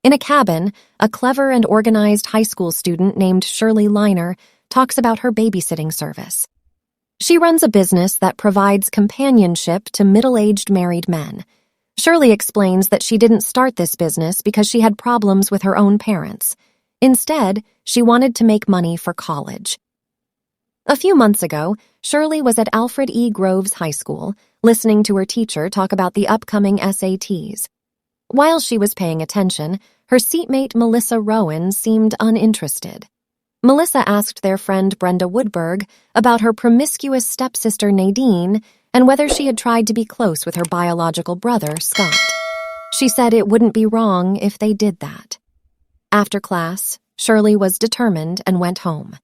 In a cabin, a clever and organized high school student named Shirley Liner talks about her babysitting service. She runs a business that provides companionship to middle-aged married men. Shirley explains that she didn't start this business because she had problems with her own parents. Instead, she wanted to make money for college. A few months ago, Shirley was at Alfred E. Groves High School, listening to her teacher talk about the upcoming SATs. While she was paying attention, her seatmate Melissa Rowan seemed uninterested. Melissa asked their friend Brenda Woodberg about her promiscuous stepsister Nadine and whether she had tried to be close with her biological brother, Scott. She said it wouldn't be wrong if they did that. After class, Shirley was determined and went home.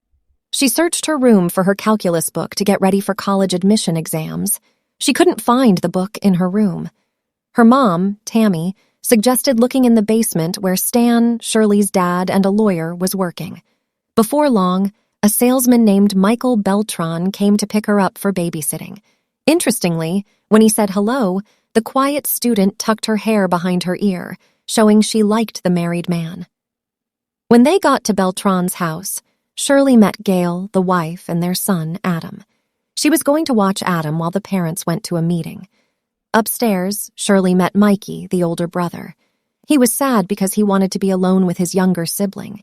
She searched her room for her calculus book to get ready for college admission exams. She couldn't find the book in her room. Her mom, Tammy, suggested looking in the basement where Stan, Shirley's dad, and a lawyer was working. Before long, a salesman named Michael Beltran came to pick her up for babysitting. Interestingly, when he said hello, the quiet student tucked her hair behind her ear, showing she liked the married man. When they got to Beltran's house, Shirley met Gail, the wife, and their son, Adam. She was going to watch Adam while the parents went to a meeting. Upstairs, Shirley met Mikey, the older brother. He was sad because he wanted to be alone with his younger sibling,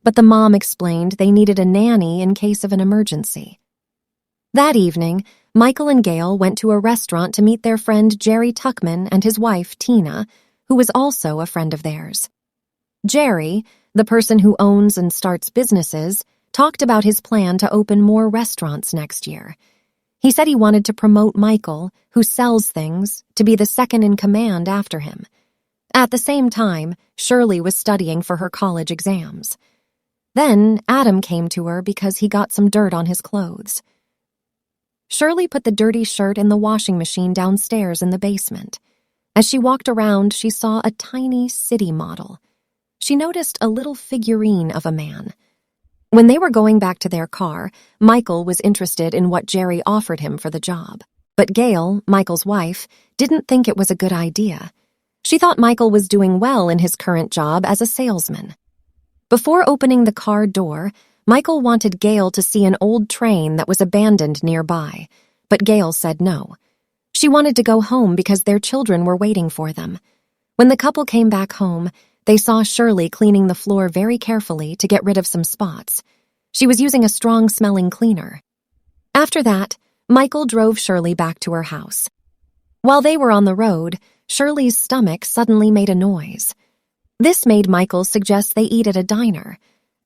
but the mom explained they needed a nanny in case of an emergency. That evening, Michael and Gail went to a restaurant to meet their friend Jerry Tuckman and his wife, Tina, who was also a friend of theirs. Jerry, the person who owns and starts businesses, talked about his plan to open more restaurants next year. He said he wanted to promote Michael, who sells things, to be the second in command after him. At the same time, Shirley was studying for her college exams. Then Adam came to her because he got some dirt on his clothes. Shirley put the dirty shirt in the washing machine downstairs in the basement. As she walked around, she saw a tiny city model. She noticed a little figurine of a man. When they were going back to their car, Michael was interested in what Jerry offered him for the job. But Gail, Michael's wife, didn't think it was a good idea. She thought Michael was doing well in his current job as a salesman. Before opening the car door, Michael wanted Gail to see an old train that was abandoned nearby, but Gail said no. She wanted to go home because their children were waiting for them. When the couple came back home, they saw Shirley cleaning the floor very carefully to get rid of some spots. She was using a strong-smelling cleaner. After that, Michael drove Shirley back to her house. While they were on the road, Shirley's stomach suddenly made a noise. This made Michael suggest they eat at a diner.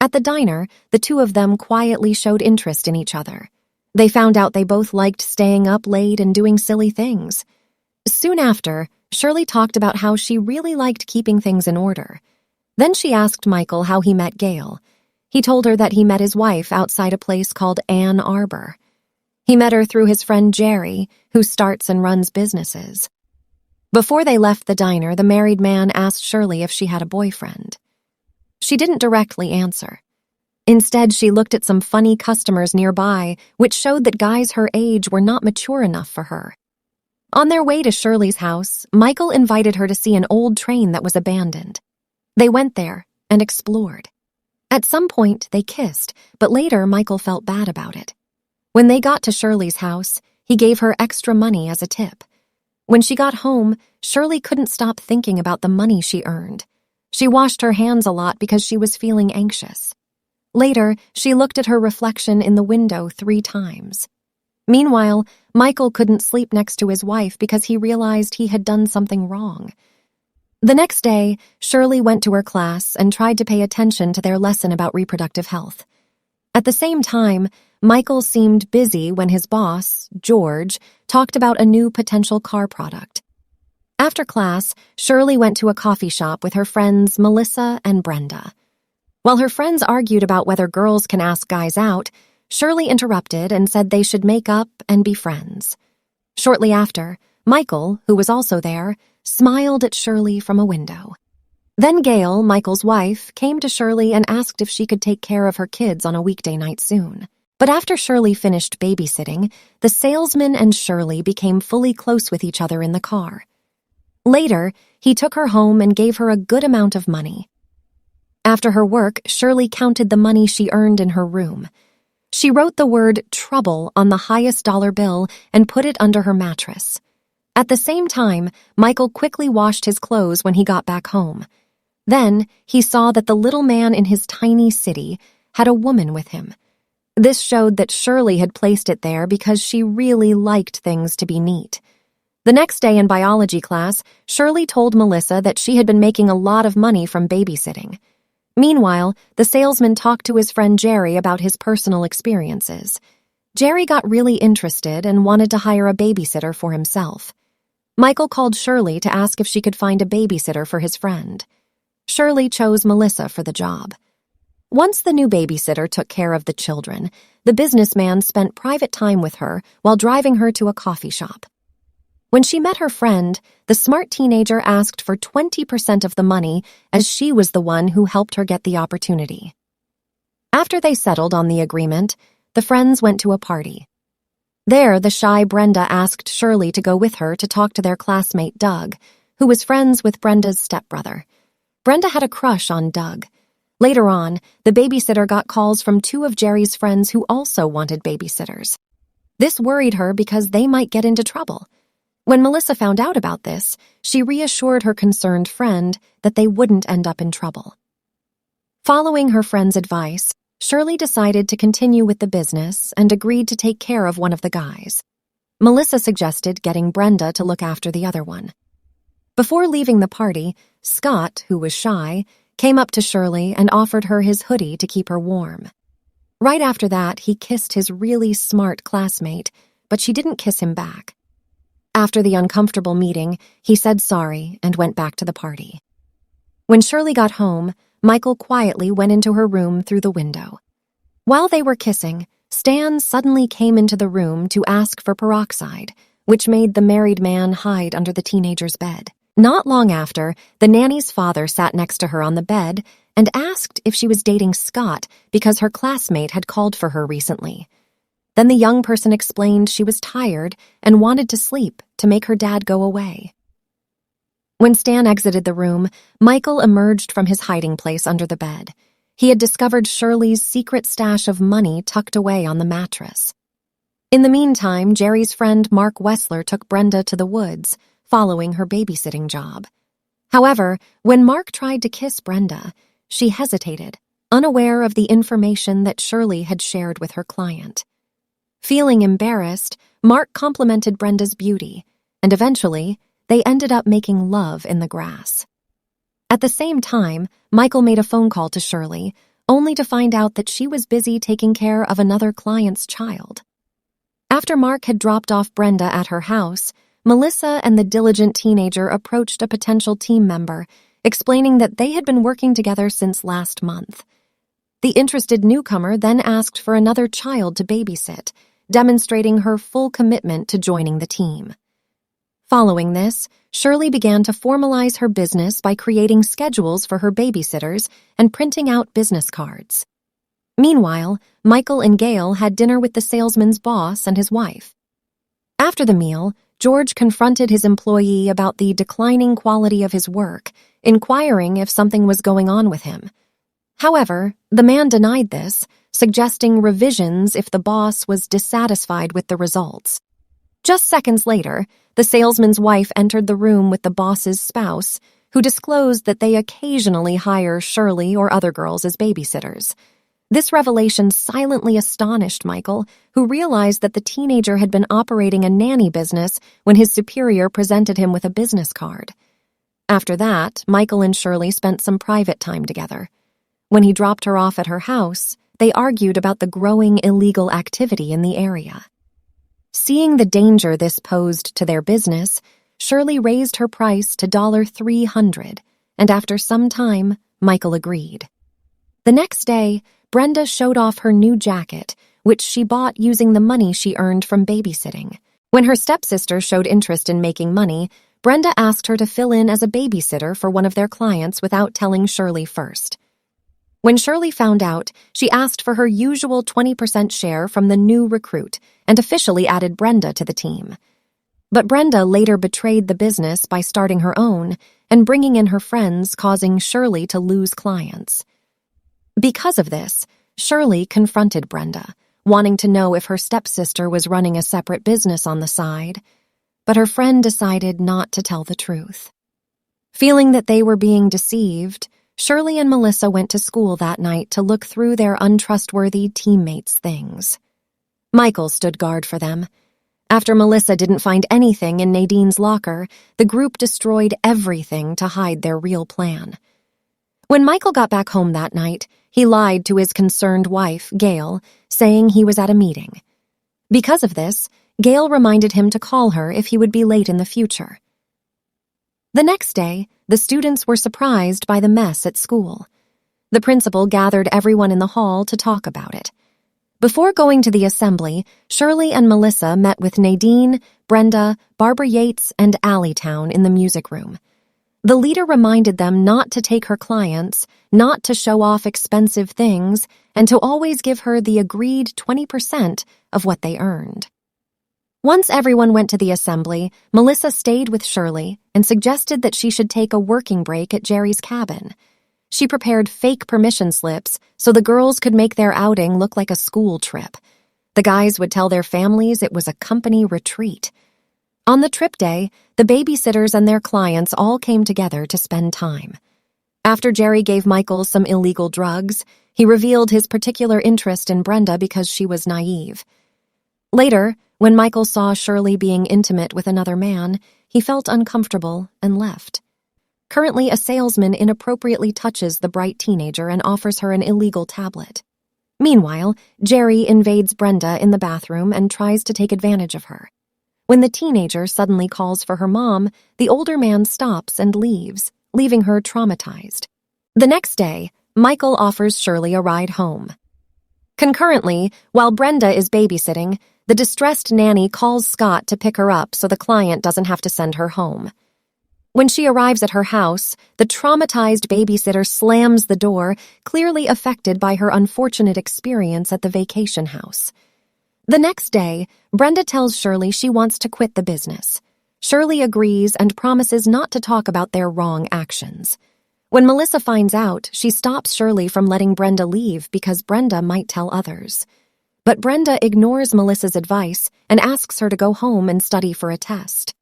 At the diner, the two of them quietly showed interest in each other. They found out they both liked staying up late and doing silly things. Soon after, Shirley talked about how she really liked keeping things in order. Then she asked Michael how he met Gail. He told her that he met his wife outside a place called Ann Arbor. He met her through his friend Jerry, who starts and runs businesses. Before they left the diner, the married man asked Shirley if she had a boyfriend. She didn't directly answer. Instead, she looked at some funny customers nearby, which showed that guys her age were not mature enough for her. On their way to Shirley's house, Michael invited her to see an old train that was abandoned. They went there and explored. At some point, they kissed, but later Michael felt bad about it. When they got to Shirley's house, he gave her extra money as a tip. When she got home, Shirley couldn't stop thinking about the money she earned. She washed her hands a lot because she was feeling anxious. Later, she looked at her reflection in the window 3 times. Meanwhile, Michael couldn't sleep next to his wife because he realized he had done something wrong. The next day, Shirley went to her class and tried to pay attention to their lesson about reproductive health. At the same time, Michael seemed busy when his boss, George, talked about a new potential car product. After class, Shirley went to a coffee shop with her friends Melissa and Brenda. While her friends argued about whether girls can ask guys out, Shirley interrupted and said they should make up and be friends. Shortly after, Michael, who was also there, smiled at Shirley from a window. Then Gail, Michael's wife, came to Shirley and asked if she could take care of her kids on a weekday night soon. But after Shirley finished babysitting, the salesman and Shirley became fully close with each other in the car. Later, he took her home and gave her a good amount of money. After her work, Shirley counted the money she earned in her room. She wrote the word trouble on the highest dollar bill and put it under her mattress. At the same time, Michael quickly washed his clothes when he got back home. Then, he saw that the little man in his tiny city had a woman with him. This showed that Shirley had placed it there because she really liked things to be neat. The next day in biology class, Shirley told Melissa that she had been making a lot of money from babysitting. Meanwhile, the salesman talked to his friend Jerry about his personal experiences. Jerry got really interested and wanted to hire a babysitter for himself. Michael called Shirley to ask if she could find a babysitter for his friend. Shirley chose Melissa for the job. Once the new babysitter took care of the children, the businessman spent private time with her while driving her to a coffee shop. When she met her friend, the smart teenager asked for 20% of the money as she was the one who helped her get the opportunity. After they settled on the agreement, the friends went to a party. There, the shy Brenda asked Shirley to go with her to talk to their classmate Doug, who was friends with Brenda's stepbrother. Brenda had a crush on Doug. Later on, the babysitter got calls from two of Jerry's friends who also wanted babysitters. This worried her because they might get into trouble. When Melissa found out about this, she reassured her concerned friend that they wouldn't end up in trouble. Following her friend's advice, Shirley decided to continue with the business and agreed to take care of one of the guys. Melissa suggested getting Brenda to look after the other one. Before leaving the party, Scott, who was shy, came up to Shirley and offered her his hoodie to keep her warm. Right after that, he kissed his really smart classmate, but she didn't kiss him back. After the uncomfortable meeting, he said sorry and went back to the party. When Shirley got home, Michael quietly went into her room through the window. While they were kissing, Stan suddenly came into the room to ask for peroxide, which made the married man hide under the teenager's bed. Not long after, the nanny's father sat next to her on the bed and asked if she was dating Scott because her classmate had called for her recently. Then the young person explained she was tired and wanted to sleep to make her dad go away. When Stan exited the room, Michael emerged from his hiding place under the bed. He had discovered Shirley's secret stash of money tucked away on the mattress. In the meantime, Jerry's friend Mark Wessler took Brenda to the woods, following her babysitting job. However, when Mark tried to kiss Brenda, she hesitated, unaware of the information that Shirley had shared with her client. Feeling embarrassed, Mark complimented Brenda's beauty, and eventually, they ended up making love in the grass. At the same time, Michael made a phone call to Shirley, only to find out that she was busy taking care of another client's child. After Mark had dropped off Brenda at her house, Melissa and the diligent teenager approached a potential team member, explaining that they had been working together since last month. The interested newcomer then asked for another child to babysit, demonstrating her full commitment to joining the team. Following this, Shirley began to formalize her business by creating schedules for her babysitters and printing out business cards. Meanwhile, Michael and Gail had dinner with the salesman's boss and his wife. After the meal, George confronted his employee about the declining quality of his work, inquiring if something was going on with him. However, the man denied this, suggesting revisions if the boss was dissatisfied with the results. Just seconds later, the salesman's wife entered the room with the boss's spouse, who disclosed that they occasionally hire Shirley or other girls as babysitters. This revelation silently astonished Michael, who realized that the teenager had been operating a nanny business when his superior presented him with a business card. After that, Michael and Shirley spent some private time together. When he dropped her off at her house, they argued about the growing illegal activity in the area. Seeing the danger this posed to their business, Shirley raised her price to $300, and after some time, Michael agreed. The next day, Brenda showed off her new jacket, which she bought using the money she earned from babysitting. When her stepsister showed interest in making money, Brenda asked her to fill in as a babysitter for one of their clients without telling Shirley first. When Shirley found out, she asked for her usual 20% share from the new recruit and officially added Brenda to the team. But Brenda later betrayed the business by starting her own and bringing in her friends, causing Shirley to lose clients. Because of this, Shirley confronted Brenda, wanting to know if her stepsister was running a separate business on the side, but her friend decided not to tell the truth. Feeling that they were being deceived, Shirley and Melissa went to school that night to look through their untrustworthy teammates' things. Michael stood guard for them. After Melissa didn't find anything in Nadine's locker, the group destroyed everything to hide their real plan. When Michael got back home that night, he lied to his concerned wife, Gail, saying he was at a meeting. Because of this, Gail reminded him to call her if he would be late in the future. The next day, the students were surprised by the mess at school. The principal gathered everyone in the hall to talk about it. Before going to the assembly, Shirley and Melissa met with Nadine, Brenda, Barbara Yates, and Alleytown in the music room. The leader reminded them not to take her clients, not to show off expensive things, and to always give her the agreed 20% of what they earned. Once everyone went to the assembly, Melissa stayed with Shirley and suggested that she should take a working break at Jerry's cabin. She prepared fake permission slips so the girls could make their outing look like a school trip. The guys would tell their families it was a company retreat. On the trip day, the babysitters and their clients all came together to spend time. After Jerry gave Michael some illegal drugs, he revealed his particular interest in Brenda because she was naive. Later, when Michael saw Shirley being intimate with another man, he felt uncomfortable and left. Currently, a salesman inappropriately touches the bright teenager and offers her an illegal tablet. Meanwhile, Jerry invades Brenda in the bathroom and tries to take advantage of her. When the teenager suddenly calls for her mom, the older man stops and leaves, leaving her traumatized. The next day, Michael offers Shirley a ride home. Concurrently, while Brenda is babysitting, the distressed nanny calls Scott to pick her up so the client doesn't have to send her home. When she arrives at her house, the traumatized babysitter slams the door, clearly affected by her unfortunate experience at the vacation house. The next day, Brenda tells Shirley she wants to quit the business. Shirley agrees and promises not to talk about their wrong actions. When Melissa finds out, she stops Shirley from letting Brenda leave because Brenda might tell others. But Brenda ignores Melissa's advice and asks her to go home and study for a test.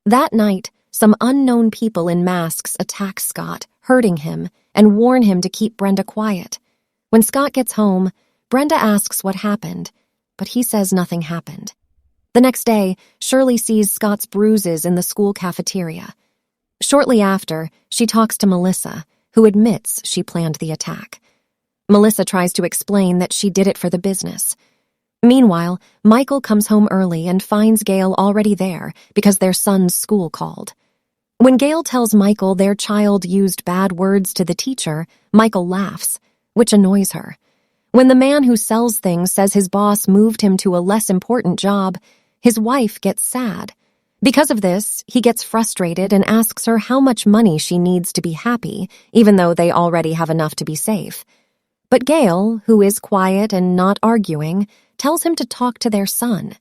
That night, some unknown people in masks attack Scott, hurting him, and warn him to keep Brenda quiet. When Scott gets home, Brenda asks what happened, but he says nothing happened. The next day, Shirley sees Scott's bruises in the school cafeteria. Shortly after, she talks to Melissa, who admits she planned the attack. Melissa tries to explain that she did it for the business. Meanwhile, Michael comes home early and finds Gail already there because their son's school called. When Gail tells Michael their child used bad words to the teacher, Michael laughs, which annoys her. When the man who sells things says his boss moved him to a less important job, his wife gets sad. Because of this, he gets frustrated and asks her how much money she needs to be happy, even though they already have enough to be safe. But Gail, who is quiet and not arguing, tells him to talk to their son.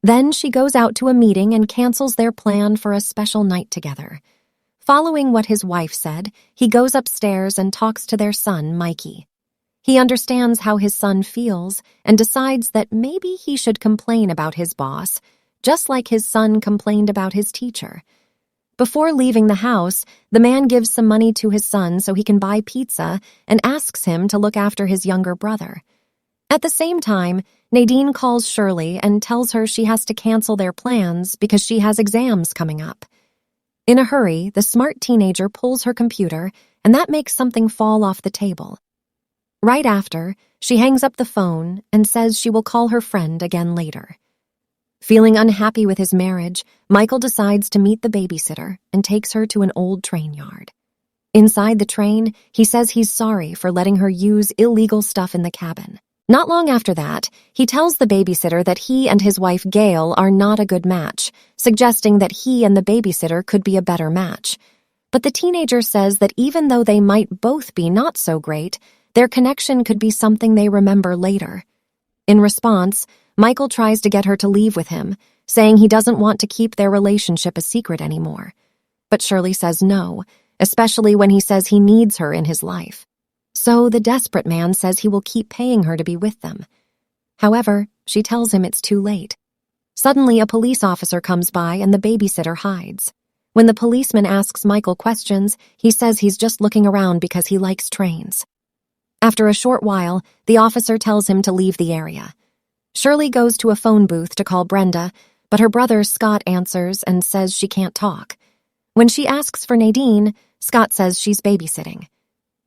Then she goes out to a meeting and cancels their plan for a special night together. Following what his wife said, he goes upstairs and talks to their son, Mikey. He understands how his son feels and decides that maybe he should complain about his boss, just like his son complained about his teacher. Before leaving the house, the man gives some money to his son so he can buy pizza and asks him to look after his younger brother. At the same time, Nadine calls Shirley and tells her she has to cancel their plans because she has exams coming up. In a hurry, the smart teenager pulls her computer, and that makes something fall off the table. Right after, she hangs up the phone and says she will call her friend again later. Feeling unhappy with his marriage, Michael decides to meet the babysitter and takes her to an old train yard. Inside the train, he says he's sorry for letting her use illegal stuff in the cabin. Not long after that, he tells the babysitter that he and his wife Gail are not a good match, suggesting that he and the babysitter could be a better match. But the teenager says that even though they might both be not so great, their connection could be something they remember later. In response, Michael tries to get her to leave with him, saying he doesn't want to keep their relationship a secret anymore. But Shirley says no, especially when he says he needs her in his life. So the desperate man says he will keep paying her to be with them. However, she tells him it's too late. Suddenly, a police officer comes by and the babysitter hides. When the policeman asks Michael questions, he says he's just looking around because he likes trains. After a short while, the officer tells him to leave the area. Shirley goes to a phone booth to call Brenda, but her brother Scott answers and says she can't talk. When she asks for Nadine, Scott says she's babysitting.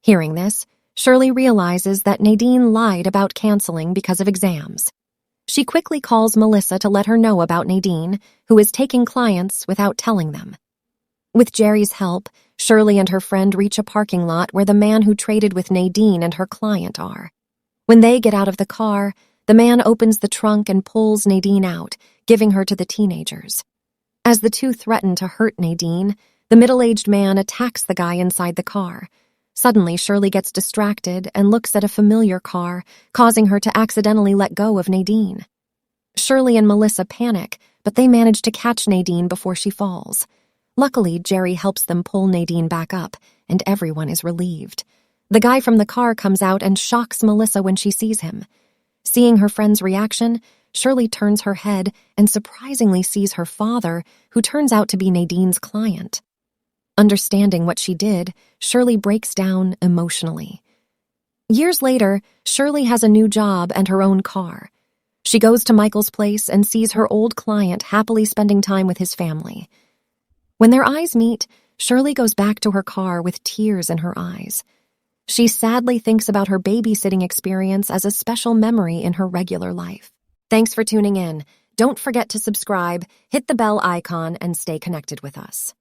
Hearing this, Shirley realizes that Nadine lied about canceling because of exams. She quickly calls Melissa to let her know about Nadine, who is taking clients without telling them. With Jerry's help, Shirley and her friend reach a parking lot where the man who traded with Nadine and her client are. When they get out of the car, the man opens the trunk and pulls Nadine out, giving her to the teenagers. As the two threaten to hurt Nadine, the middle-aged man attacks the guy inside the car. Suddenly, Shirley gets distracted and looks at a familiar car, causing her to accidentally let go of Nadine. Shirley and Melissa panic, but they manage to catch Nadine before she falls. Luckily, Jerry helps them pull Nadine back up, and everyone is relieved. The guy from the car comes out and shocks Melissa when she sees him. Seeing her friend's reaction, Shirley turns her head and surprisingly sees her father, who turns out to be Nadine's client. Understanding what she did, Shirley breaks down emotionally. Years later, Shirley has a new job and her own car. She goes to Michael's place and sees her old client happily spending time with his family. When their eyes meet, Shirley goes back to her car with tears in her eyes. She sadly thinks about her babysitting experience as a special memory in her regular life. Thanks for tuning in. Don't forget to subscribe, hit the bell icon, and stay connected with us.